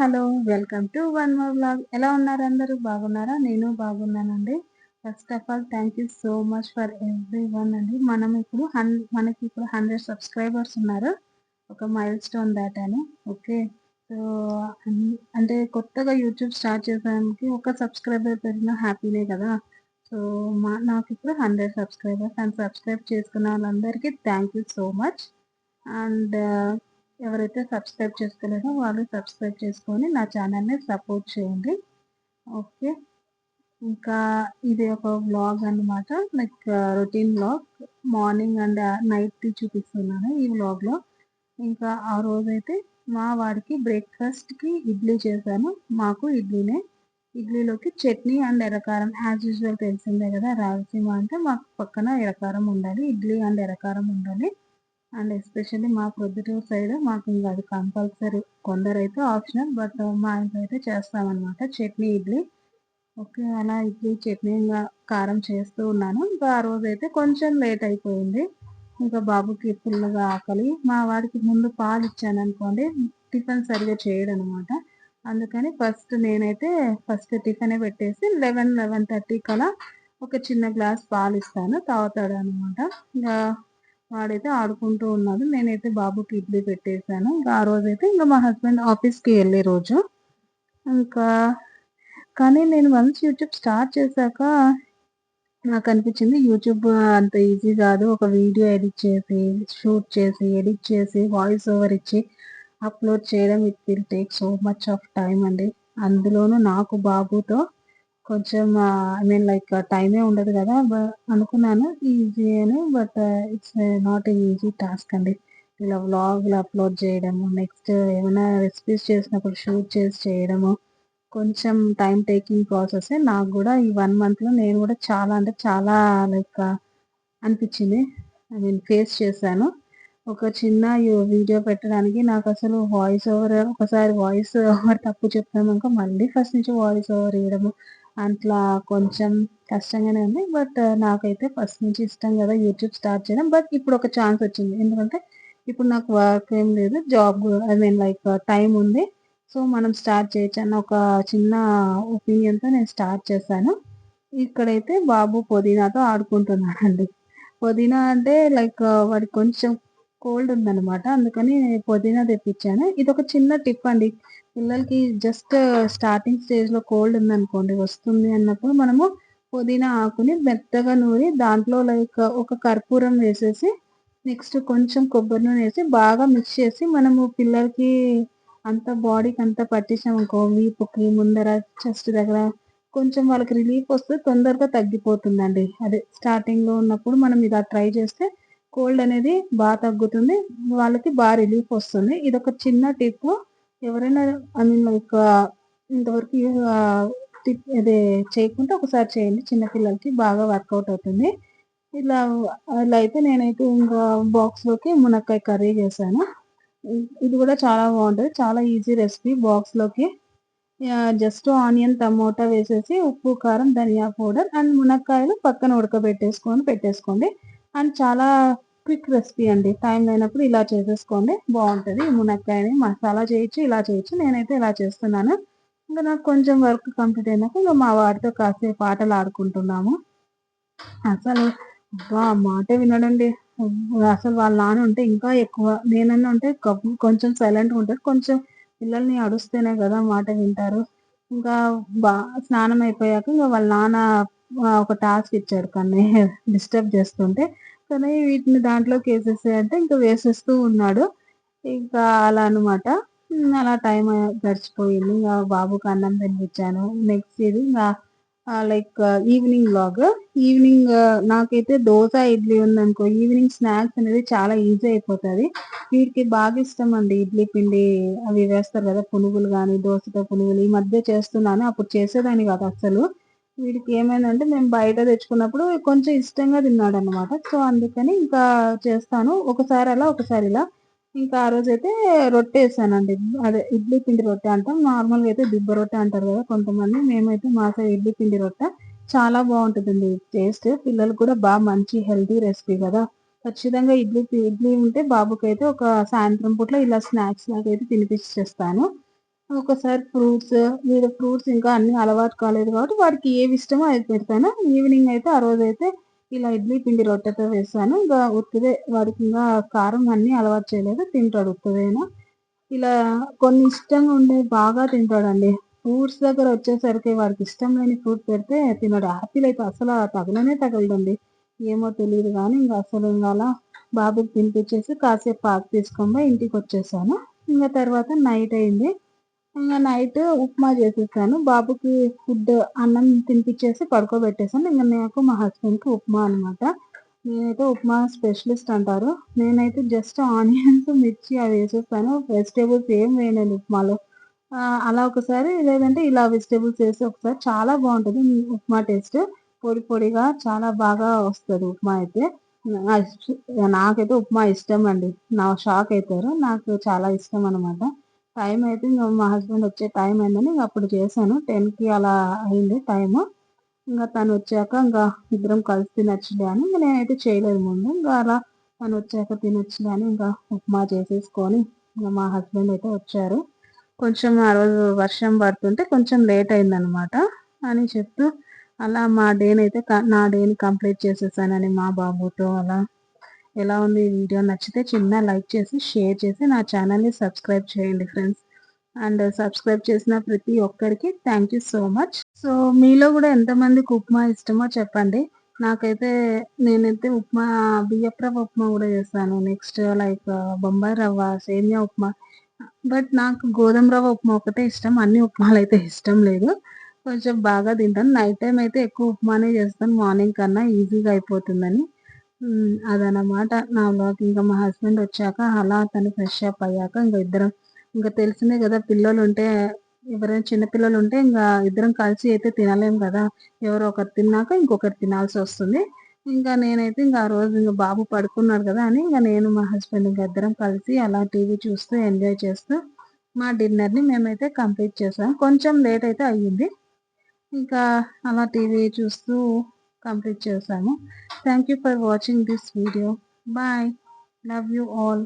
Hello! Welcome to one more vlog. ఎలా ఉన్నారు అందరూ? బాగున్నారా? నేను బాగున్నానండి. First of all thank you so much for everyone అండి. మనకి ఇప్పుడు 100 సబ్స్క్రైబర్స్ ఉన్నారు. ఒక మైల్‌స్టోన్ దాటాను. ఓకే. సో, అన్ అంటే కొత్తగా యూట్యూబ్ స్టార్ట్ చేసానికి ఒక సబ్స్క్రైబర్ పెరిగినా హ్యాపీనే కదా! సో, నాకిప్పుడు 100 సబ్స్క్రైబర్స్ అండ్ సబ్స్క్రైబ్ చేసుకున్న వాళ్ళందరికీ thank you so much. And ఎవరైతే సబ్స్క్రైబ్ చేసుకోలేదో వాళ్ళు సబ్స్క్రైబ్ చేసుకొని నా ఛానల్‌ని సపోర్ట్ చేయండి. ఓకే. ఇంకా ఇది ఒక వ్లాగ్ అన్నమాట. Like routine vlog. Morning and నైట్‌ది చూపిస్తున్నాను ఈ వ్లాగ్‌లో. ఇంకా ఆ రోజైతే మా వాడికి బ్రేక్‌ఫాస్ట్‌కి ఇడ్లీ చేశాను. మాకు ఇడ్లీనే. ఇడ్లీలోకి చట్నీ అండ్ ఎర్రకారం యాజ్ యూజువల్ తెలిసిందే కదా! రాయలసీమ అంటే మాకు పక్కన ఎర్రకారం ఉండాలి. ఇడ్లీ అండ్ ఎర్రకారం ఉండాలి. అండ్ ఎస్పెషల్లీ మా ప్రొద్దుటూరు సైడ్ మాకు ఇంక అది కంపల్సరీ. కొందరైతే ఆప్షనల్. బట్ మా ఇంట్లో అయితే చేస్తామనమాట చట్నీ, ఇడ్లీ. ఓకే. అలా ఇడ్లీ, చట్నీ కారం చేస్తూ ఉన్నాను. ఇంకా ఆ రోజైతే కొంచెం లేట్ అయిపోయింది. ఇంకా బాబుకి ఫుల్లుగా ఆకలి. మా వాడికి ముందు పాలిచ్చాననుకోండి టిఫిన్ సరిగ్గా చేయడనమాట. అందుకని నేనైతే ఫస్ట్ టిఫినే పెట్టేసి 11:30 కలా ఒక చిన్న గ్లాస్ పాలిస్తాను. తాగుతాడనమాట. ఇంగా వాడైతే ఆడుకుంటూ ఉన్నాడు. నేనైతే బాబుకి ఇడ్లీ పెట్టేసాను. ఇంకా ఆ రోజైతే ఇంక మా హస్బెండ్ ఆఫీస్‌కి ఎళ్ళే రోజు. ఇంకా కానీ నేను వన్స్ యూట్యూబ్ స్టార్ట్ చేశాక నాకనిపించింది యూట్యూబ్ అంత ఈజీ గాదు. ఒక వీడియో ఎడిట్ చేసి, షూట్ చేసి, ఎడిట్ చేసి, వాయిస్ ఓవర్ ఇచ్చి, అప్‌లోడ్ చేయడం it will take so much of time అండి. అందులోనూ నాకు బాబుతో కొంచెం ఐ మీన్ లైక్ టైమే ఉండదు గదా! అనుకున్నాను ఈజీ అని. But it's not a easy task అండి. ఇలా వ్లాగులు అప్‌లోడ్ చేయడము, నెక్స్ట్ ఏమైనా రెసిపీస్ చేసినప్పుడు షూట్ చేసి చేయడము, కొంచెం టైమ్ టేకింగ్ ప్రాసెసే. నాకు గూడా ఈ 1 మంత్‌లో నేను గూడా చాలా అంటే చాలా లైక్ అనిపిచ్చింది. ఐ మీన్ ఫేస్ చేశాను. ఒక చిన్న వీడియో పెట్టడానికి నాకసలు ఒకసారి వాయిస్ ఓవర్ తప్పు చెప్పామనుకో మళ్ళీ ఫస్ట్ నుంచి వాయిస్ ఓవర్ ఇయ్యడము, అట్లా కొంచెం కష్టంగానే ఉంది. బట్ నాకైతే ఫస్ట్ నుంచి ఇష్టం గదా! యూట్యూబ్ స్టార్ట్ చేయడం. బట్ ఇప్పుడొక ఛాన్స్ వచ్చింది. ఎందుకంటే ఇప్పుడు నాకు వర్క్ ఏం లేదు. Job I mean like time ఉంది. సో, మనం స్టార్ట్ చేయొచ్చన్న ఒక చిన్న ఒపీనియన్‌తో నేను స్టార్ట్ చేశాను. ఇక్కడైతే బాబు పుదీనాతో ఆడుకుంటున్నాడండి. పుదీనా అంటే లైక్ వాడికి కొంచెం కోల్డ్ ఉందనమాట. అందుకని పుదీనా తెప్పిచ్చాను. ఇదొక చిన్న టిప్ అండి. పిల్లలకి జస్ట్ స్టార్టింగ్ స్టేజ్‌లో కోల్డ్ ఉందనుకోండి, వస్తుంది అన్నప్పుడు మనము పుదీనా ఆకుని మెత్తగా నూరి దాంట్లో లైక్ ఒక కర్పూరం వేసేసి, నెక్స్ట్ కొంచెం కొబ్బరి నూనేసి బాగా మిక్స్ చేసి మనము పిల్లలకి బాడీకంతా పట్టించామనుకో వీపుకి, ముందర, చెస్ట్ దగ్గర కొంచెం వాళ్ళకి రిలీఫొస్తది. తొందరగా తగ్గిపోతుందండి. అదే స్టార్టింగ్‌లో ఉన్నప్పుడు మనం ఇలా ట్రై చేస్తే కోల్డ్ అనేది తగ్గుతుంది. వాళ్ళకి రిలీఫొస్తుంది. ఇదొక చిన్న టిప్పు. ఎవరైనా ఐ మీన్ లైక్ ఇంతవరకు అదే చేయకుంటే ఒకసారి చేయండి. చిన్న పిల్లలకి బాగా వర్కౌట్ అవుతుంది. ఇలా ఇలా అయితే నేనైతే ఇంకా బాక్స్‌లోకి మునక్కాయ కర్రీ చేశాను. ఇది గూడా చాలా బావుంటది. చాలా ఈజీ రెసిపీ బాక్స్‌లోకి. జస్ట్ ఆనియన్, టమోటా వేసేసి ఉప్పు, కారం, ధనియా పౌడర్ అండ్ మునక్కాయలు పక్కన పెట్టేసుకోండి. అండ్ చాలా క్విక్ రెసిపీ అండి. టైం లేనప్పుడు ఇలా చేసేసుకోండి బావుంటది. ఈ మునక్కాయని మసాలా చేయొచ్చు, ఇలా చేయొచ్చు. నేనైతే ఇలా చేస్తున్నాను. ఇంక నాకు కొంచెం వర్క్ కంప్లీట్ అయినాక ఇంక మా వాడితో కాసేపు ఆటలాడుకుంటున్నాము. అసలు అబ్బా! మాటే వినడండి. అసలు వాళ్ళ నాన్న ఉంటే ఇంకా ఎక్కువ. నేనన్నా ఉంటే కొంచెం సైలెంట్‌గా ఉంటారు. కొంచెం పిల్లల్ని అరుస్తేనే గదా మాట వింటారు. ఇంకా బా స్నానం అయిపోయాక ఇంక వాళ్ళ నాన్న ఒక టాస్క్ ఇచ్చాడు తనని డిస్టర్బ్ చేస్తుంటే. కానీ వీటిని దాంట్లోకేసేసేయి అంటే ఇంక వేసేస్తూ ఉన్నాడు. ఇంకా అలా అనమాట. అలా గడిచిపోయింది. ఇంగ బాబుకి అన్నం తినిపించాను. నెక్స్ట్ ఇది లైక్ ఈవినింగ్ వ్లాగ్. ఈవినింగ్ నాకైతే దోస, ఇడ్లీ ఉందనుకో ఈవినింగ్ స్నాక్స్ అనేది చాలా ఈజీ అయిపోతది. వీడికి బాగా ఇష్టమండి ఇడ్లీ పిండి అవి వేస్తారు గదా! పునుగులు గాని, దోసతో పునుగులు ఈ మధ్య చేస్తున్నాను. అప్పుడు చేసేదాన్ని గాదు అస్సలు. వీడికి ఏమైందంటే మేము బయట తెచ్చుకున్నప్పుడు కొంచెం ఇష్టంగా తిన్నాడనమాట. సో, అందుకని ఇంకా చేస్తాను. ఒకసారి అలా, ఒకసారి ఇలా. ఇంకా ఆ రోజైతే రొట్టేసానండి. అదే ఇడ్లీ పిండి రొట్టె అంటాం. నార్మల్‌గా అయితే దిబ్బ రొట్టె అంటారు గదా కొంతమంది. మేమైతే మా సైడ్ ఇడ్లీ పిండి రొట్టె. చాలా బావుంటదండి టేస్ట్. పిల్లలకి కూడా మంచి హెల్తీ రెసిపీ గదా! ఖచ్చితంగా ఇడ్లీ ఉంటే బాబుకైతే ఒక సాయంత్రం పూట్ల ఇలా స్నాక్స్ లాగైతే తినిపిచ్చేస్తాను. ఒకసారి ఫ్రూట్స్, వీడు ఫ్రూట్స్ ఇంకా అన్నీ అలవాటు కాలేదు కాబట్టి వాడికి ఏవి ఇష్టమో అవి పెడతాను. ఈవినింగ్ అయితే ఆ రోజైతే ఇలా ఇడ్లీ పిండి రొట్టెతో వేశాను. ఇంకా ఉత్తిదే వాడికి ఇంగా కారం అన్నీ అలవాటు చేయలేదు. తింటాడు ఉత్తదేను. ఇలా కొన్ని ఇష్టంగా ఉండేవి బాగా తింటాడండి. ఫ్రూట్స్ దగ్గర వచ్చేసరికి వాడికి ఇష్టం లేని ఫ్రూట్ పెడితే తినడు. యాపిల్ అయితే అసల తగలనే తగలదండి. ఏమో తెలీదు గానీ ఇంక అసలు ఇంగ అలా బాబుకి తినిపిచ్చేసి కాసేపు పాలు తీసుకొని పోయి ఇంటికొచ్చేసాను. ఇంగ తర్వాత నైట్ అయింది. ఇంగ నైట్ ఉప్మా చేసేసాను. బాబుకి అన్నం తినిపిచ్చేసి పడుకోబెట్టేసాను. ఇంగ నాకు, మా హస్బెండ్‌కి ఉప్మా అనమాట. నేనైతే ఉప్మా స్పెషలిస్ట్ అంటారు. నేనైతే జస్ట్ ఆనియన్స్, మిర్చి అవి వేసేస్తాను. వెజిటబుల్స్ ఏం వేయనండి ఉప్మాలో. అలా ఒకసారి లేదంటే ఇలా వెజిటబుల్స్ ఏసి ఒకసారి చాలా బావుంటది ఉప్మా టేస్ట్. పొడి పొడిగా చాలా బాగా వస్తది ఉప్మా అయితే. నా ఇష్ నాకైతే ఉప్మా ఇష్టమండి. షాక్ అయితారు. నాకు చాలా ఇష్టం అనమాట. టైం అయితే ఇంగ మా హస్బెండ్ వచ్చే టైం అయిందని ఇంగ అప్పుడు చేశాను. 10కి అలా అయింది టైము. ఇంగ తనొచ్చాక ఇంగ ఇద్దరం కలిసి తినొచ్చులే అని ఇంగ నేనైతే చేయలేదు ముందు. ఇంగ అలా తనొచ్చాక తినొచ్చులే అని ఇంక ఉప్మా చేసేసుకొని ఇంగ మా హస్బెండ్ అయితే వచ్చారు. కొంచెం ఆ రోజు వర్షం పడుతుంటే కొంచెం లేట్ అయిందనమాట. అని చెప్తూ అలా మా డేనైతే నా డేని కంప్లీట్ చేసేసానని మా బాబుతో అలా. ఎలా ఉంది ఈ వీడియో నచ్చితే చిన్న లైక్ చేసి, షేర్ చేసి నా ఛానల్‌ని సబ్స్క్రైబ్ చేయండి ఫ్రెండ్స్. అండ్ సబ్స్క్రైబ్ చేసిన ప్రతి ఒక్కరికి thank you so much. So, మీలో గూడా ఎంతమందికి ఉప్మా ఇష్టమో చెప్పండి. నాకైతే నేనైతే ఉప్మా బియ్యపు రవ్వ ఉప్మా గూడా చేస్తాను. నెక్స్ట్ లైక్ బొంబాయి రవ్వ, సేమియా ఉప్మా. బట్ నాకు గోధుమ రవ్వ ఉప్మా ఒకటే ఇష్టం. అన్ని ఉప్మాలైతే ఇష్టం లేదు. కొంచెం బాగా తింటాను. నైట్ టైమ్ అయితే ఎక్కువ ఉప్మానే చేస్తాను మార్నింగ్ కన్నా ఈజీగా అయిపోతుందని. అదనమాట నా వ్లాగ్. ఇంక మా హస్బెండ్ వచ్చాక అలా తను ఫ్రెష్ అప్ అయ్యాక ఇద్దరం ఇంక తెలిసిందే గదా! పిల్లలుంటే ఎవరైనా చిన్న పిల్లలుంటే ఇద్దరం కలిసి అయితే తినలేం గదా! ఎవరో ఒకరు తిన్నాక ఇంకొకరు తినాల్సొస్తుంది. ఇంకా నేనైతే ఆ రోజు బాబు పడుకున్నాడు గదా! అని నేను మా హస్బెండ్ ఇద్దరం కలిసి అలా టీవీ చూస్తూ ఎంజాయ్ చేస్తూ మా డిన్నర్‌ని మేమైతే కంప్లీట్ చేసాం. కొంచెం లేట్ అయితే అయ్యింది. ఇంకా అలా టీవీ చూస్తూ కంప్లీట్ చేశాము. Thank you for watching this video. Bye. Love you all.